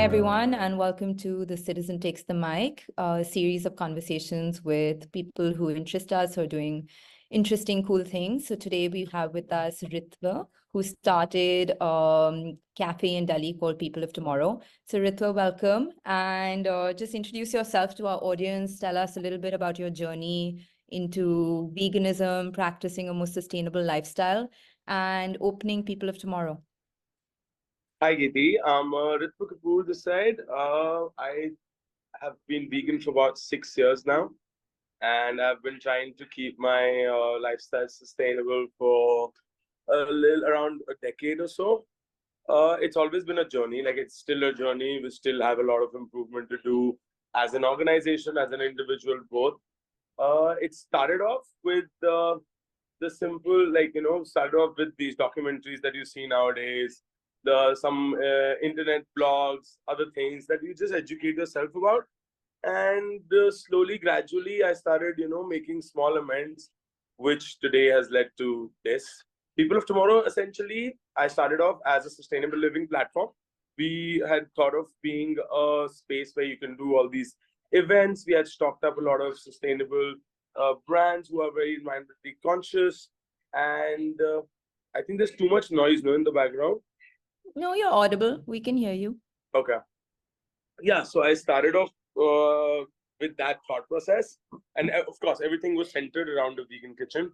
everyone, and welcome to The Citizen Takes the Mic, a series of conversations with people who interest us or doing interesting, cool things. So today we have with us Ritv, who started cafe in Delhi called People of Tomorrow. So Ritv, welcome, and just introduce yourself to our audience. Tell us a little bit about your journey into veganism, practicing a more sustainable lifestyle, and opening People of Tomorrow. Hi, Giti. I'm Ritv Kapoor this side. I have been vegan for about 6 years now, and I've been trying to keep my lifestyle sustainable for around a decade or so. It's always been a journey, like it's still a journey. We still have a lot of improvement to do as an organization, as an individual, both. It started off with the simple, started off with these documentaries that you see nowadays, some internet blogs, other things that you just educate yourself about. And slowly, gradually, I started, making small amends, which today has led to this. People of Tomorrow, essentially, I started off as a sustainable living platform. We had thought of being a space where you can do all these events. We had stocked up a lot of sustainable brands who are very environmentally conscious. And I think there's too much noise, no, in the background. No, you're audible. We can hear you. Okay. Yeah, so I started off with that thought process. And of course, everything was centered around the vegan kitchen.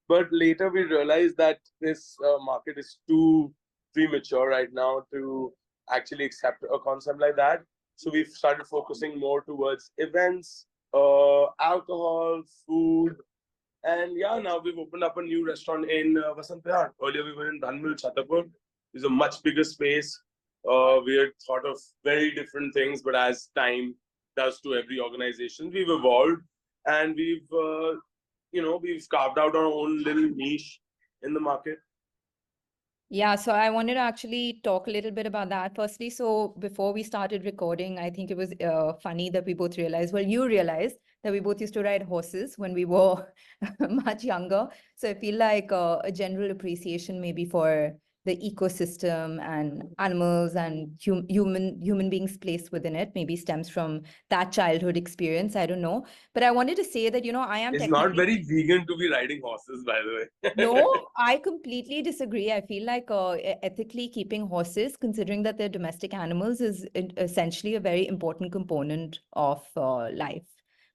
But later we realized that this market is too premature right now to actually accept a concept like that. So we've started focusing more towards events, alcohol, food. And yeah, now we've opened up a new restaurant in Vasant Vihar. Earlier we were in Dhanmil, Chhatarpur. It's a much bigger space. We had thought of very different things, but as time does to every organization, we've evolved and we've carved out our own little niche in the market. Yeah, so I wanted to actually talk a little bit about that. Firstly, so before we started recording, I think it was funny that we both realized, well, you realized that we both used to ride horses when we were much younger. So I feel like a general appreciation maybe for the ecosystem and animals and human beings placed within it maybe stems from that childhood experience. I don't know. But I wanted to say that, I am It's not very vegan to be riding horses, by the way. No, I completely disagree. I feel like ethically keeping horses, considering that they're domestic animals, is essentially a very important component of life.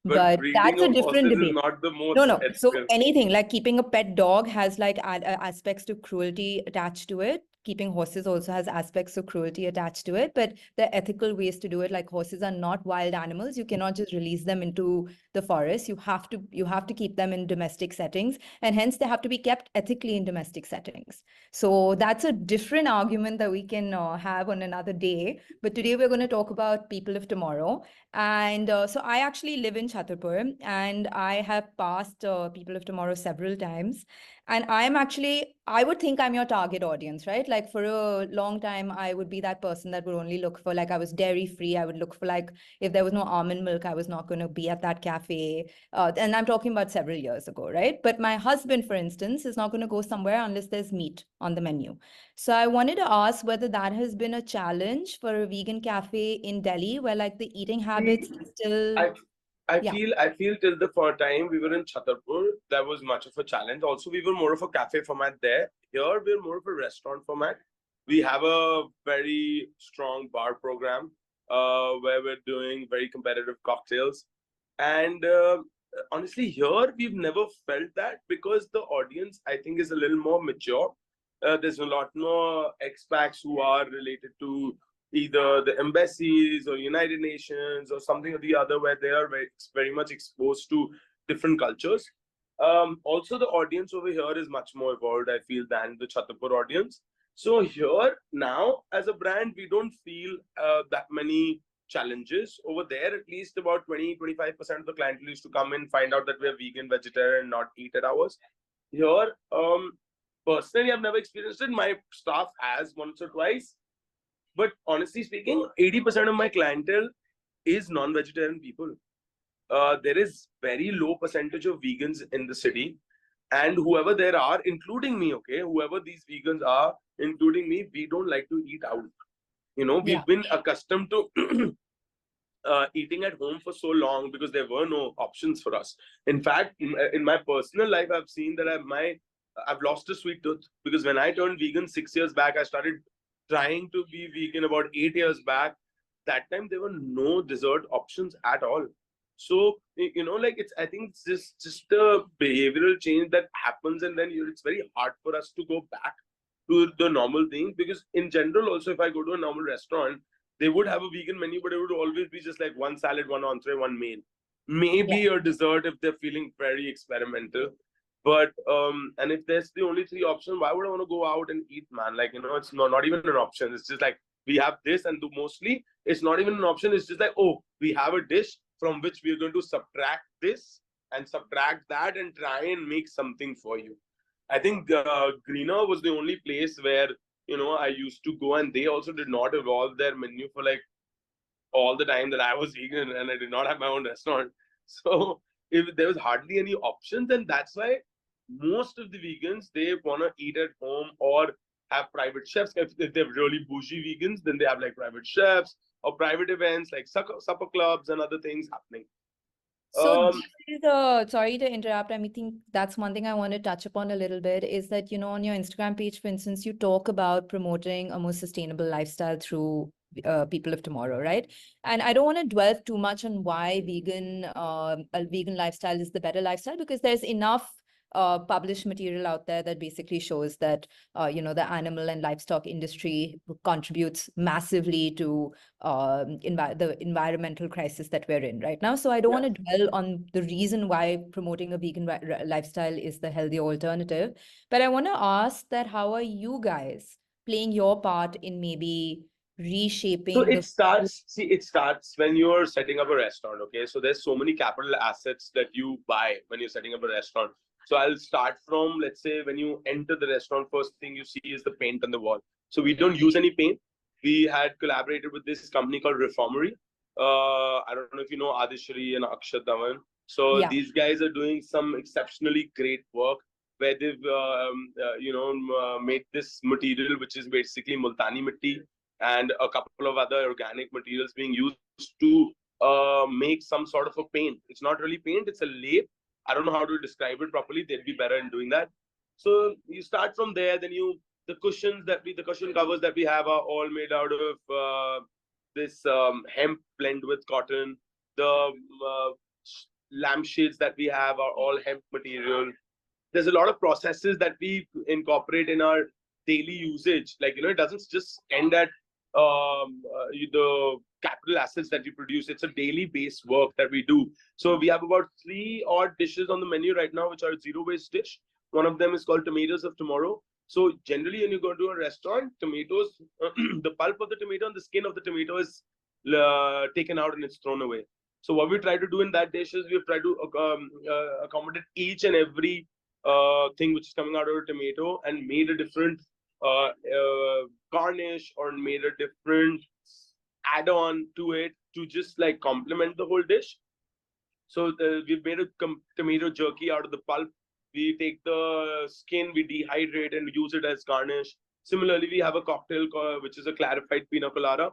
But breeding that's a of different horses debate. is not the most No. So ethical. anything like keeping a pet dog has like aspects of cruelty attached to it. Keeping horses also has aspects of cruelty attached to it, but there are ethical ways to do it. Like horses are not wild animals. You cannot just release them into the forest. You have to keep them in domestic settings, and hence they have to be kept ethically in domestic settings. So that's a different argument that we can have on another day. But today we're going to talk about People of Tomorrow. And so I actually live in Chhatarpur, and I have passed People of Tomorrow several times. And I would think I'm your target audience, right? Like for a long time, I would be that person that would only look for, like, I was dairy free. I would look for, like, if there was no almond milk, I was not going to be at that cafe. And I'm talking about several years ago, right? But my husband, for instance, is not going to go somewhere unless there's meat on the menu. So I wanted to ask whether that has been a challenge for a vegan cafe in Delhi, where like the eating habits still... I feel till the first time we were in Chhatarpur, that was much of a challenge. Also, we were more of a cafe format there. Here, we're more of a restaurant format. We have a very strong bar program where we're doing very competitive cocktails. And honestly, here, we've never felt that because the audience, I think, is a little more mature. There's a lot more expats who are related to either the embassies or United Nations or something or the other, where they are very much exposed to different cultures. Also, the audience over here is much more evolved, I feel, than the Chhatarpur audience. So here now, as a brand, we don't feel that many challenges. Over there, at least about 20-25% of the clientele used to come in, find out that we're vegan, vegetarian, not eat at ours. Here, personally, I've never experienced it. My staff has once or twice. But honestly speaking, 80% of my clientele is non-vegetarian people. There is very low percentage of vegans in the city. And whoever there are, including me, okay, whoever these vegans are, including me, we don't like to eat out. You know, Yeah. we've been accustomed to eating at home for so long because there were no options for us. In fact, in my personal life, I've seen that I've lost a sweet tooth because when I turned vegan 6 years back, I started trying to be vegan about 8 years back. That time there were no dessert options at all. So you know, like I think it's just a behavioral change that happens, and then it's very hard for us to go back to the normal things because in general, also if I go to a normal restaurant, they would have a vegan menu, but it would always be just like one salad, one entree, one main, Yeah. maybe a dessert if they're feeling very experimental. But and if there's the only three options, why would I want to go out and eat, man? Like, you know, it's not even an option. It's just like we have this, and mostly it's not even an option. It's just like, oh, we have a dish from which we are going to subtract this and subtract that and try and make something for you. I think Greener was the only place where, you know, I used to go, and they also did not evolve their menu for like all the time that I was vegan and I did not have my own restaurant. So if there was hardly any options, and that's why most of the vegans, they want to eat at home or have private chefs. If they're really bougie vegans, then they have like private chefs or private events like supper clubs and other things happening. So this is sorry to interrupt. I mean, think that's one thing I want to touch upon a little bit is that, you know, on your Instagram page, for instance, you talk about promoting a more sustainable lifestyle through people of tomorrow, right? And I don't want to dwell too much on why a vegan lifestyle is the better lifestyle, because there's enough published material out there that basically shows that, you know, the animal and livestock industry contributes massively to the environmental crisis that we're in right now. So I don't Yeah. want to dwell on the reason why promoting a vegan lifestyle is the healthy alternative, but I want to ask that how are you guys playing your part in maybe So reshaping it the starts, see, it starts when you're setting up a restaurant, okay? So there's so many capital assets that you buy when you're setting up a restaurant. So I'll start from, let's say, when you enter the restaurant, first thing you see is the paint on the wall. So we don't use any paint. We had collaborated with this company called Reformery. I don't know if you know Adishri and Akshat Dhawan. So yeah. these guys are doing some exceptionally great work where they've, made this material, which is basically multani mitti and a couple of other organic materials being used to make some sort of a paint. It's not really paint, it's a lathe. I don't know how to describe it properly. They'd be better in doing that. So you start from there, then the cushion covers that we have are all made out of this hemp blend with cotton. The lampshades that we have are all hemp material. There's a lot of processes that we incorporate in our daily usage. Like, you know, it doesn't just end at the capital assets that we produce. It's a daily based work that we do. So we have about three odd dishes on the menu right now, which are zero waste dish. One of them is called tomatoes of tomorrow. So generally, when you go to a restaurant, tomatoes, the pulp of the tomato and the skin of the tomato is taken out and it's thrown away. So what we try to do in that dish is we try to accommodate each and every thing which is coming out of a tomato and made a different garnish or made a different add-on to it to just like complement the whole dish. So we've made a tomato jerky out of the pulp. We take the skin, we dehydrate and use it as garnish. Similarly, we have a cocktail which is a clarified pina colada.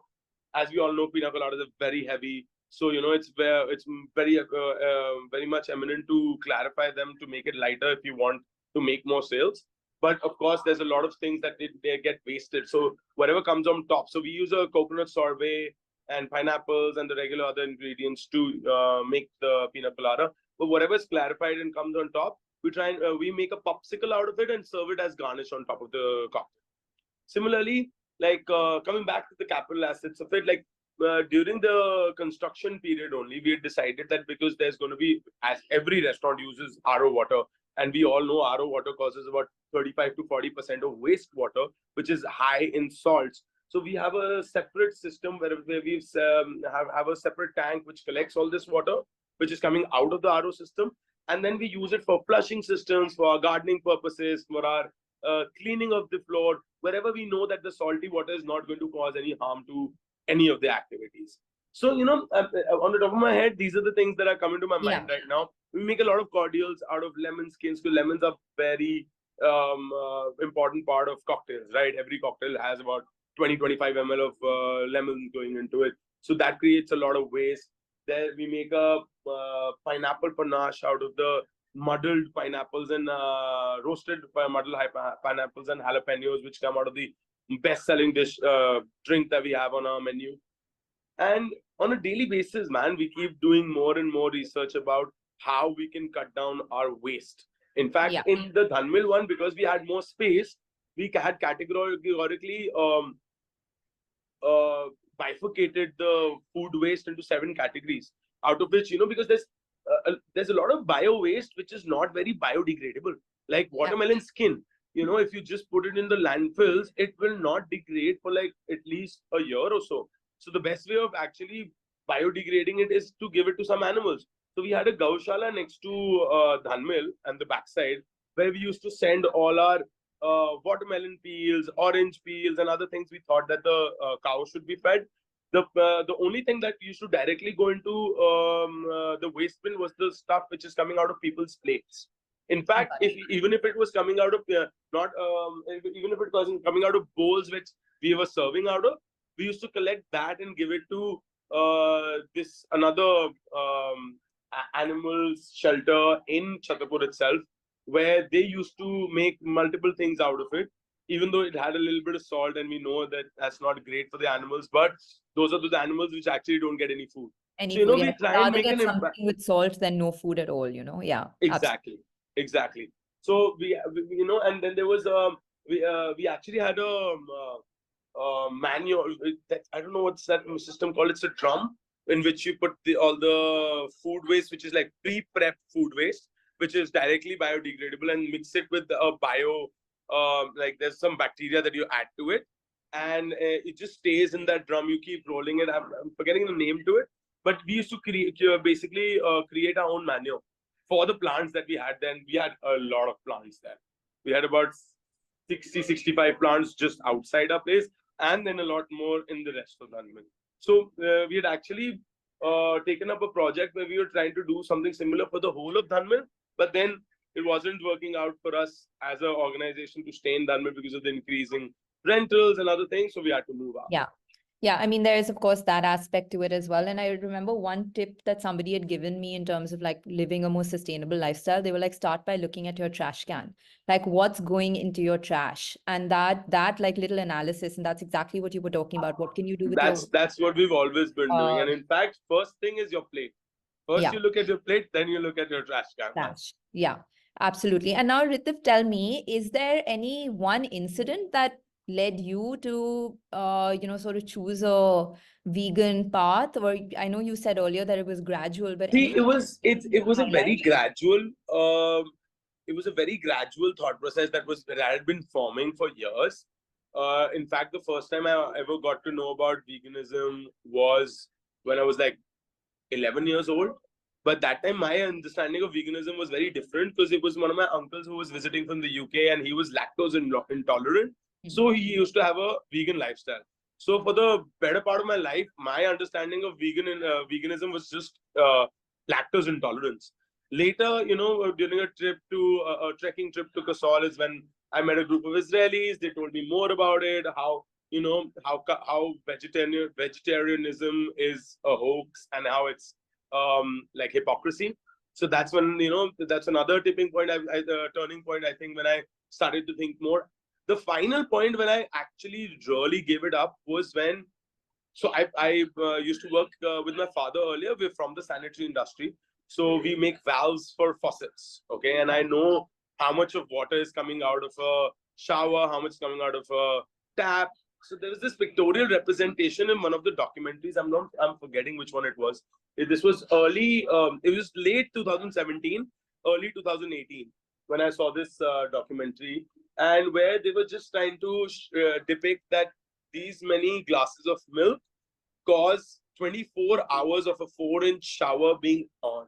As we all know, pina coladas are very heavy. So, you know, it's very much eminent to clarify them to make it lighter if you want to make more sales. But of course, there's a lot of things that they get wasted. So whatever comes on top. So we use a coconut sorbet and pineapples and the regular other ingredients to make the pina colada. But whatever is clarified and comes on top, we make a popsicle out of it and serve it as garnish on top of the cocktail. Similarly, like coming back to the capital assets of it, like during the construction period only, we had decided that because there's going to be, as every restaurant uses RO water, and we all know RO water causes about 35 to 40% of wastewater, which is high in salts. So we have a separate system where we have a separate tank which collects all this water, which is coming out of the RO system. And then we use it for flushing systems, for our gardening purposes, for our cleaning of the floor, wherever we know that the salty water is not going to cause any harm to any of the activities. So, you know, on the top of my head, these are the things that are coming to my mind right now. We make a lot of cordials out of lemon skins, because lemons are very important part of cocktails, right? Every cocktail has about 20-25 ml of lemon going into it. So that creates a lot of waste. There we make a pineapple panache out of the muddled pineapples and roasted muddled pineapples and jalapenos, which come out of the best-selling drink that we have on our menu. And on a daily basis, man, we keep doing more and more research about how we can cut down our waste. In fact, in the Dhanmil one, because we had more space, we had categorically bifurcated the food waste into 7 categories, out of which, because there's a lot of bio waste which is not very biodegradable, like watermelon skin. If you just put it in the landfills, it will not degrade for like at least a year or so. So the best way of actually biodegrading it is to give it to some animals. So we had a gaushala next to Dhanmil and the backside, where we used to send all our watermelon peels, orange peels, and other things we thought that the cow should be fed. The only thing that used to directly go into the waste bin was the stuff which is coming out of people's plates. In fact, even if it was coming out of even if it wasn't coming out of bowls which we were serving out of, we used to collect that and give it to this another animals shelter in Chhatarpur itself, where they used to make multiple things out of it, even though it had a little bit of salt, and we know that that's not great for the animals, but those are the animals which actually don't get any food. So, we try and make an impact. With salt than no food at all, Exactly. So we and then there was we actually had a manual. I don't know what's that system called. It's a drum in which you put all the food waste, which is like pre-prep food waste, which is directly biodegradable, and mix it with a bio, like there's some bacteria that you add to it, and it just stays in that drum. You keep rolling it. I'm forgetting the name to it, but we used to create create our own manure for the plants that we had then. We had a lot of plants there. We had about 60-65 plants just outside our place, and then a lot more in the rest of Dhanmil. So we had actually taken up a project where we were trying to do something similar for the whole of Dhanmil, but then it wasn't working out for us as an organization to stay in Dhanmil because of the increasing rentals and other things. So we had to move out. Yeah, I mean, there is, of course, that aspect to it as well. And I remember one tip that somebody had given me in terms of like living a more sustainable lifestyle. They were like, start by looking at your trash can, like what's going into your trash, and that like little analysis. And that's exactly what you were talking about. What can you do with that's what we've always been doing. And in fact, first thing is your plate. First, you look at your plate, then you look at your trash can. Yeah, absolutely. And now, Ritv, tell me, is there any one incident that led you to sort of choose a vegan path? Or I know you said earlier that it was gradual, but it was a very gradual it was a very gradual thought process that had been forming for years. In fact, the first time I ever got to know about veganism was when I was like 11 years old. But that time, my understanding of veganism was very different, because it was one of my uncles who was visiting from the UK, and he was lactose intolerant. So he used to have a vegan lifestyle. So for the better part of my life, my understanding of veganism was just lactose intolerance. Later, during a trekking trip to Kasol is when I met a group of Israelis. They told me more about it, how vegetarianism is a hoax, and how it's like hypocrisy. So that's when, that's another tipping point, turning point, I think, when I started to think more. The final point when I actually really gave it up was when, so I used to work with my father earlier. We're from the sanitary industry. So we make valves for faucets, okay? And I know how much of water is coming out of a shower, how much is coming out of a tap. So there was this pictorial representation in one of the documentaries. I'm forgetting which one it was. This was it was late 2017, early 2018 when I saw this documentary, and where they were just trying to depict that these many glasses of milk cause 24 hours of a 4-inch shower being on.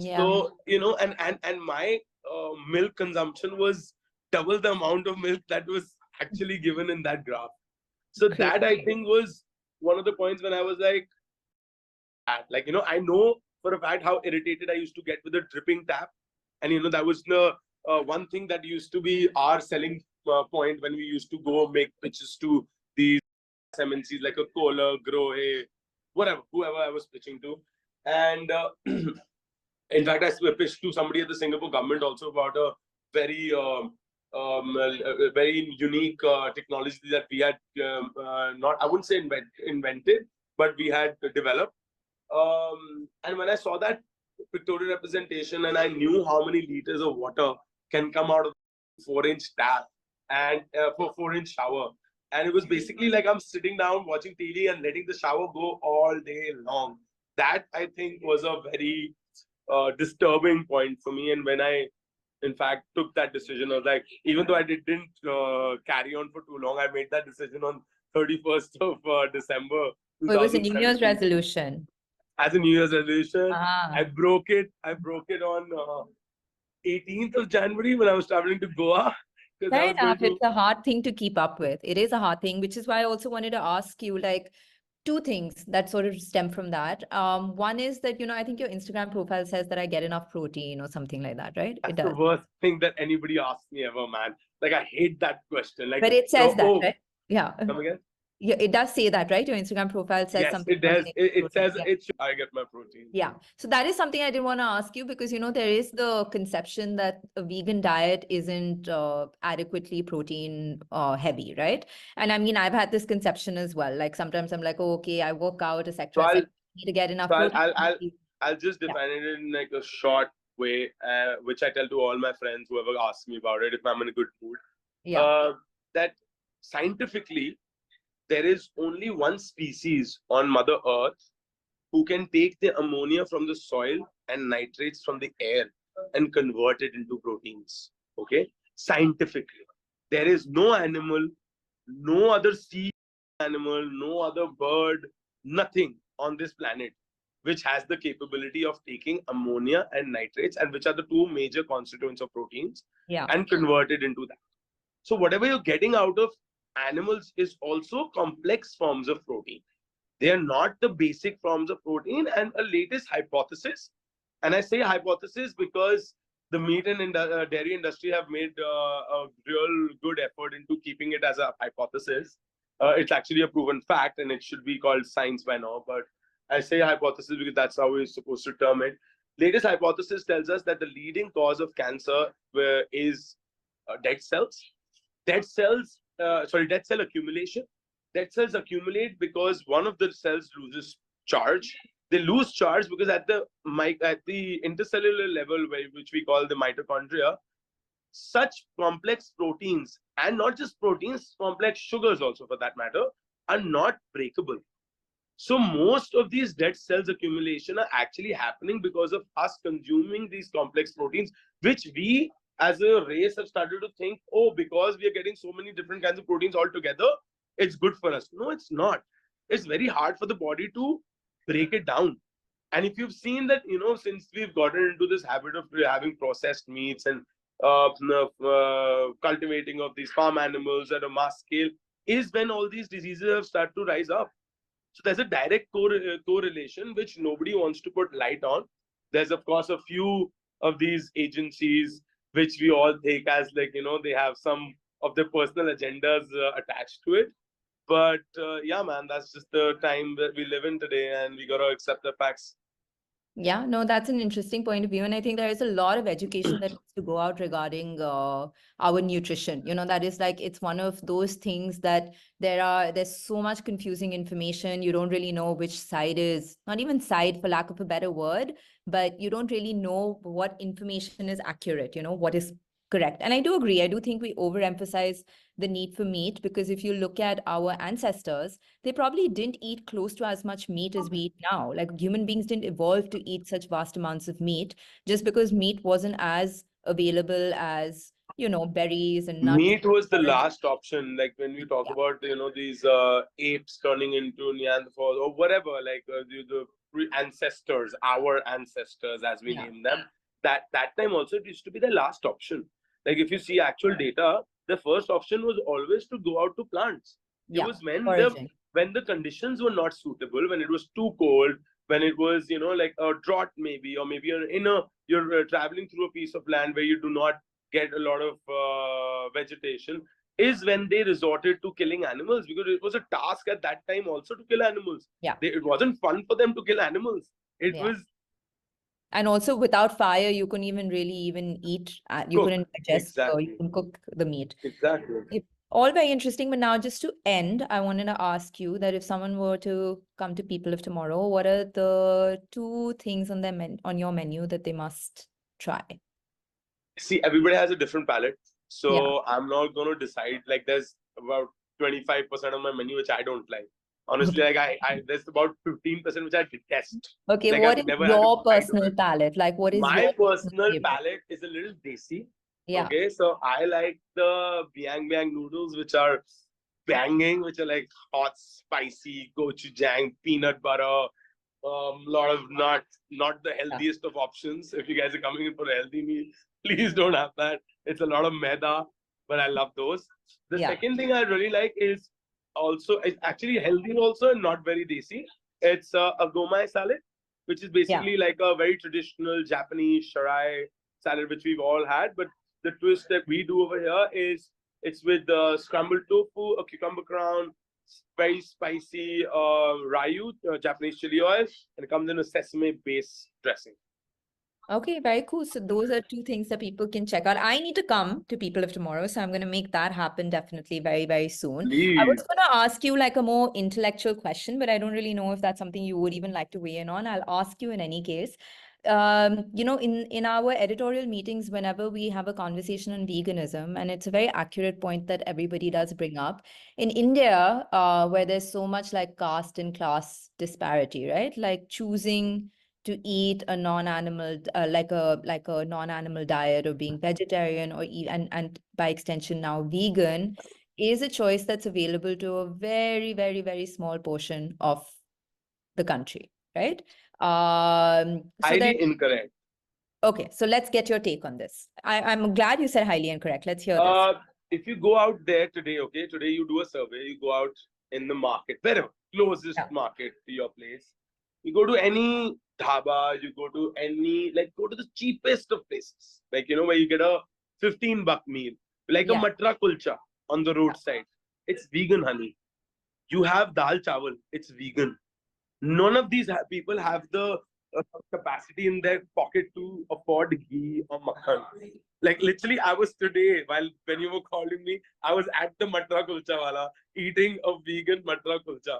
So, and my milk consumption was double the amount of milk that was actually given in that graph. So that, I think, was one of the points when I was like, I know for a fact how irritated I used to get with the dripping tap. And, that was the one thing that used to be our selling point when we used to go make pitches to these MNCs like a Kohler, Grohe, whatever, whoever I was pitching to. And in fact, I pitched to somebody at the Singapore government also about a very very unique technology that we had not, I wouldn't say invented, but we had developed. And when I saw that pictorial representation and I knew how many liters of water can come out of 4-inch tap and for 4-inch shower, and it was basically like I'm sitting down watching TV and letting the shower go all day long. That I think was a very disturbing point for me. And when I, in fact, took that decision, I was like, even though I didn't carry on for too long, I made that decision on 31st of December. Oh, it was a New Year's resolution. As a New Year's resolution, Ah. I broke it on 18th of January when I was traveling to Goa. Fair enough. It's a hard thing to keep up with. It is a hard thing, which is why I also wanted to ask you, like, two things that sort of stem from that. One is that, you know, I think your Instagram profile says that I get enough protein or something like that, right? That's the worst thing that anybody asks me ever, man. Like, I hate that question. Like, but it says that, right? Yeah. Come again? Yeah, it does say that, right? Your Instagram profile says something. Yes, it does. It says I get my protein. Yeah. So that is something I did want to ask you, because, you know, there is the conception that a vegan diet isn't adequately protein heavy, right? And I mean, I've had this conception as well. Like sometimes I'm like, oh, okay, I work out, etc. I need to get enough protein. I'll just define it in like a short way, which I tell to all my friends, whoever asks me about it, if I'm in a good mood. Yeah. That scientifically, there is only one species on Mother Earth who can take the ammonia from the soil and nitrates from the air and convert it into proteins. Okay? Scientifically. There is no animal, no other sea animal, no other bird, nothing on this planet which has the capability of taking ammonia and nitrates, and which are the two major constituents of proteins, and convert it into that. So whatever you're getting out of animals is also complex forms of protein. They are not the basic forms of protein. And a latest hypothesis, and I say hypothesis because the meat and dairy industry have made a real good effort into keeping it as a hypothesis. It's actually a proven fact, and it should be called science by now. But I say hypothesis because that's how we're supposed to term it. Latest hypothesis tells us that the leading cause of cancer is dead cells. Dead cell accumulation. Dead cells accumulate because one of the cells loses charge. They lose charge because at the intercellular level, which we call the mitochondria, such complex proteins, and not just proteins, complex sugars also for that matter, are not breakable. So most of these dead cells accumulation are actually happening because of us consuming these complex proteins, which we as a race have started to think, oh, because we are getting so many different kinds of proteins all together, it's good for us. No, it's not. It's very hard for the body to break it down. And if you've seen that, you know, since we've gotten into this habit of having processed meats and cultivating of these farm animals at a mass scale, is when all these diseases have started to rise up. So there's a direct correlation which nobody wants to put light on. There's, of course, a few of these agencies which we all take as, like, you know, they have some of their personal agendas attached to it. But yeah, man, that's just the time that we live in today, and we got to accept the facts. Yeah, no, that's an interesting point of view. And I think there is a lot of education that needs to go out regarding our nutrition. You know, that is like, it's one of those things that there's so much confusing information. You don't really know which side is, not even side for lack of a better word, but you don't really know what information is accurate, you know, what is correct. And I do agree. I do think we overemphasize the need for meat, because if you look at our ancestors, they probably didn't eat close to as much meat as we eat now. Like, human beings didn't evolve to eat such vast amounts of meat just because meat wasn't as available as, you know, berries and nuts. Meat was the last option. Like when we talk about, you know, these apes turning into Neanderthals or whatever, like the ancestors, our ancestors as we name them, that time also it used to be the last option. Like if you see actual data, the first option was always to go out to plants. It was when the conditions were not suitable, when it was too cold, when it was, you know, like a drought maybe, or maybe you're traveling through a piece of land where you do not get a lot of vegetation. is when they resorted to killing animals, because it was a task at that time also to kill animals. Yeah. It wasn't fun for them to kill animals. It Yeah. was And also without fire, you couldn't even really eat. You cook. couldn't digest, or you Exactly. couldn't cook the meat. Exactly. Yep. All very interesting. But now, just to end, I wanted to ask you that if someone were to come to People of Tomorrow, what are the 2 things on their on your menu that they must try? See, everybody has a different palate. Yeah. So I'm not going to decide. Like, there's about 25% of my menu which I don't like. Honestly, like there's about 15% which I detest. Okay, Like, what I've is never had a your bite of personal it. palate? Like, what is My your personal personal favorite? palate is a little desi. Yeah. Okay, so I like the biang biang noodles, which are banging, which are like hot, spicy, gochujang, peanut butter, lot of nuts, not the healthiest of options. If you guys are coming in for a healthy meal, please don't have that. It's a lot of maida, but I love those. The Yeah. second thing I really like is also, it's actually healthy also and not very desi. It's a gomai salad, which is basically like a very traditional Japanese shirai salad, which we've all had. But the twist that we do over here is it's with scrambled tofu, a cucumber crown, very spicy ryu, Japanese chili oil, and it comes in a sesame base dressing. Okay, very cool. So those are 2 things that people can check out. I need to come to People of Tomorrow, so I'm going to make that happen definitely very, very soon. I was going to ask you like a more intellectual question, but I don't really know if that's something you would even like to weigh in on. I'll ask you in any case. In our editorial meetings, whenever we have a conversation on veganism, and it's a very accurate point that everybody does bring up, in India, where there's so much like caste and class disparity, right? Like choosing to eat a non-animal, like a non-animal diet, or being vegetarian, or eat, and by extension now vegan, is a choice that's available to a very, very, very small portion of the country, right? Highly incorrect. Okay, so let's get your take on this. I'm glad you said highly incorrect. Let's hear this. If you go out there today, okay, today you do a survey, you go out in the market, wherever, closest market to your place. You go to any dhaba, you go to any, like, go to the cheapest of places. Like, where you get a 15 buck meal, like a matra kulcha on the roadside. It's vegan, honey. You have dal chawal, it's vegan. None of these people have the capacity in their pocket to afford ghee or makhan. Like, literally, I was today, when you were calling me, I was at the Matra Kulcha wala eating a vegan Matra Kulcha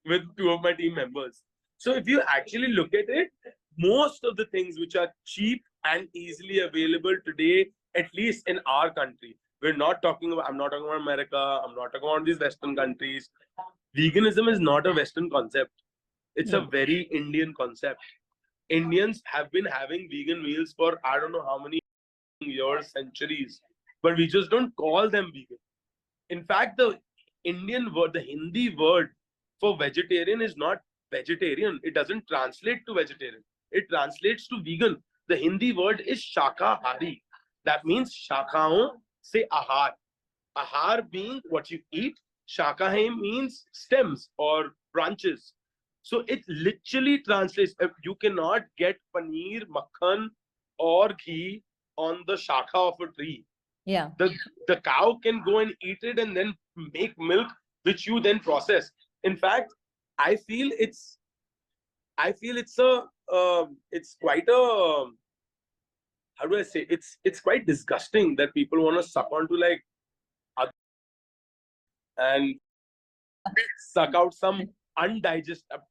with 2 of my team members. So if you actually look at it, most of the things which are cheap and easily available today, at least in our country, I'm not talking about America, I'm not talking about these Western countries. Veganism is not a Western concept. It's a very Indian concept. Indians have been having vegan meals for I don't know how many years, centuries, but we just don't call them vegan. In fact, the Indian word, the Hindi word for vegetarian is not vegetarian. It doesn't translate to vegetarian. It translates to vegan. The Hindi word is shakahari. That means shakaon se ahar. Ahar being what you eat. Shakahe means stems or branches. So it literally translates. You cannot get paneer, makhan, or ghee on the shakha of a tree. Yeah. The cow can go and eat it and then make milk, which you then process. In fact, I feel it's it's quite a how do I say, it's quite disgusting that people want to suck onto like and suck out some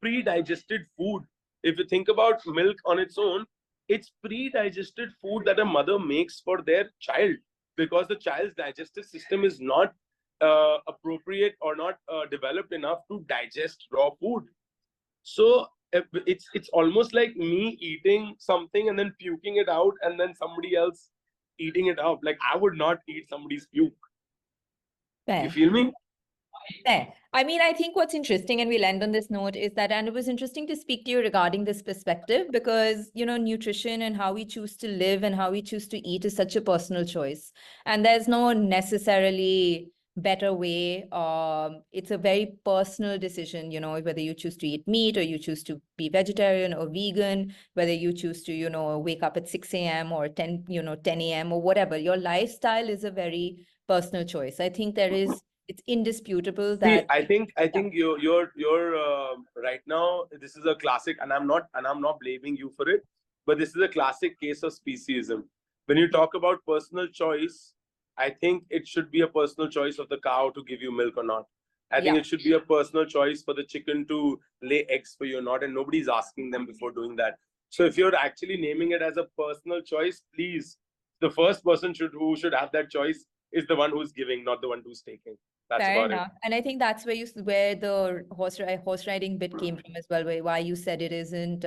pre-digested food. If you think about milk on its own, it's pre-digested food that a mother makes for their child, because the child's digestive system is not appropriate or not developed enough to digest raw food. So it's almost like me eating something and then puking it out and then somebody else eating it up. Like, I would not eat somebody's puke. Fair. You feel me? I mean, I think what's interesting, and we'll end on this note, is that, and it was interesting to speak to you regarding this perspective, because, nutrition and how we choose to live and how we choose to eat is such a personal choice. And there's no necessarily better way. It's a very personal decision, whether you choose to eat meat or you choose to be vegetarian or vegan, whether you choose to, wake up at 6 a.m. or 10 a.m. or whatever. Your lifestyle is a very personal choice. I think it's indisputable See, that I think you're right now. This is a classic, and I'm not blaming you for it, but this is a classic case of speciesism. When you talk about personal choice, I think it should be a personal choice of the cow to give you milk or not. I think yeah. it should be a personal choice for the chicken to lay eggs for you or not, and nobody's asking them before doing that. So if you're actually naming it as a personal choice, please, the first person who should have that choice is the one who's giving, not the one who's taking. That's Fair about it. enough. And I think that's where the horse riding bit came from as well, why you said it isn't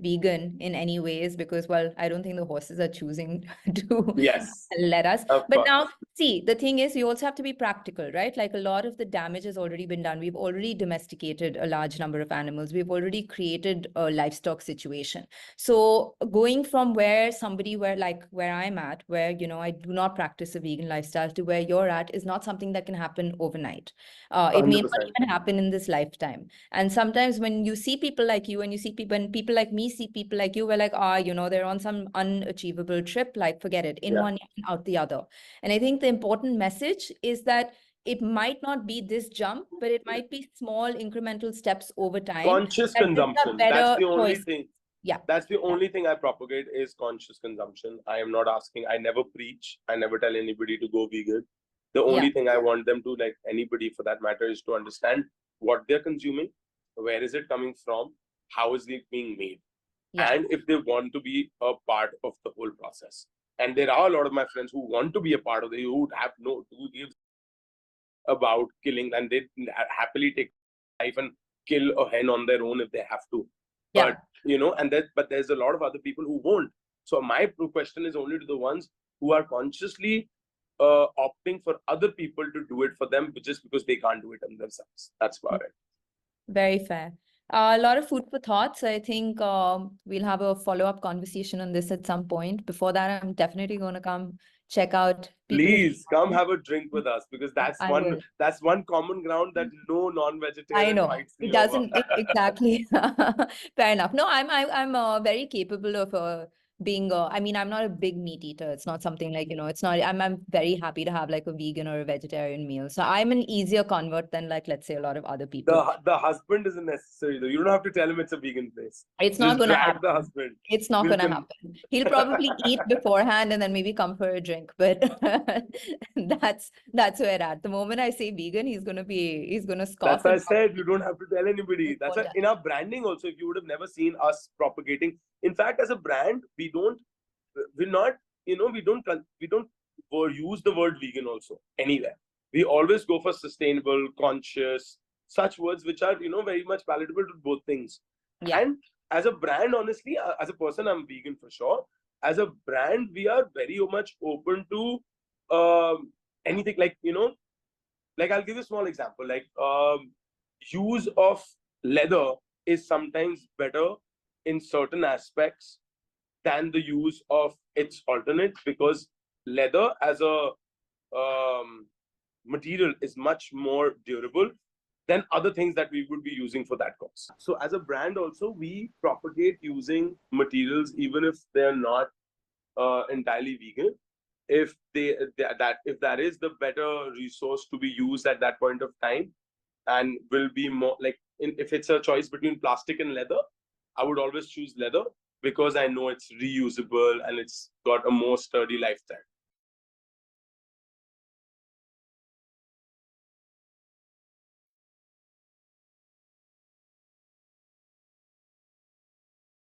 vegan in any ways, because, well, I don't think the horses are choosing to Yes, let us. of But course. now, see, the thing is, you also have to be practical, right? Like, a lot of the damage has already been done. We've already domesticated a large number of animals. We've already created a livestock situation. So going from where I'm at, where, I do not practice a vegan lifestyle, to where you're at is not something that can happen overnight. It may not 100%. even happen in this lifetime. And sometimes when you see people like you, and when people like me see people like you, we're like, they're on some unachievable trip, like, forget it, in Yeah. one ear and out the other. And I think the important message is that it might not be this jump, but it might be small incremental steps over time. Conscious That these are consumption. That's better the only choices. thing. Yeah. That's the only thing I propagate is conscious consumption. I am not asking. I never preach. I never tell anybody to go vegan. The Yeah. only thing I want them to, like anybody for that matter, is to understand what they're consuming, where is it coming from, how is it being made, Yeah. and if they want to be a part of the whole process. And there are a lot of my friends who want to be a part of it, who give about killing, and they happily take life and kill a hen on their own if they have to. Yeah. But there's a lot of other people who won't. So my question is only to the ones who are consciously opting for other people to do it for them just because they can't do it themselves. That's about it. Very fair. A lot of food for thoughts. I think we'll have a follow-up conversation on this at some point. Before that, I'm definitely going to come check out people. Please come have a drink with us, because that's I will. one common ground that no I non-vegetarian know fights it me over. doesn't exactly. Fair enough. No, I'm very capable of being. I mean, I'm not a big meat eater. It's not something like, it's not. I'm very happy to have like a vegan or a vegetarian meal. So I'm an easier convert than, like, let's say, a lot of other people. The husband isn't necessary though. You don't have to tell him it's a vegan place. It's not Just going to drag the happen. husband. It's not going to happen. He'll probably eat beforehand and then maybe come for a drink. But that's where at. The moment I say vegan, he's going to scoff. That's why I And said you don't have to tell anybody. That's why important. in our branding also, if you would have never seen us propagating. In fact, as a brand, we're not, we don't use the word vegan also anywhere. We always go for sustainable, conscious, such words which are, very much palatable to both things. Yeah. And as a brand, honestly, as a person, I'm vegan for sure. As a brand, we are very much open to anything, like, like I'll give you a small example. Like use of leather is sometimes better in certain aspects than the use of its alternates, because leather as a material is much more durable than other things that we would be using for that cause. So as a brand also, we propagate using materials even if they're not entirely vegan. If if that is the better resource to be used at that point of time, and will be more like, if it's a choice between plastic and leather, I would always choose leather, because I know it's reusable and it's got a more sturdy lifetime.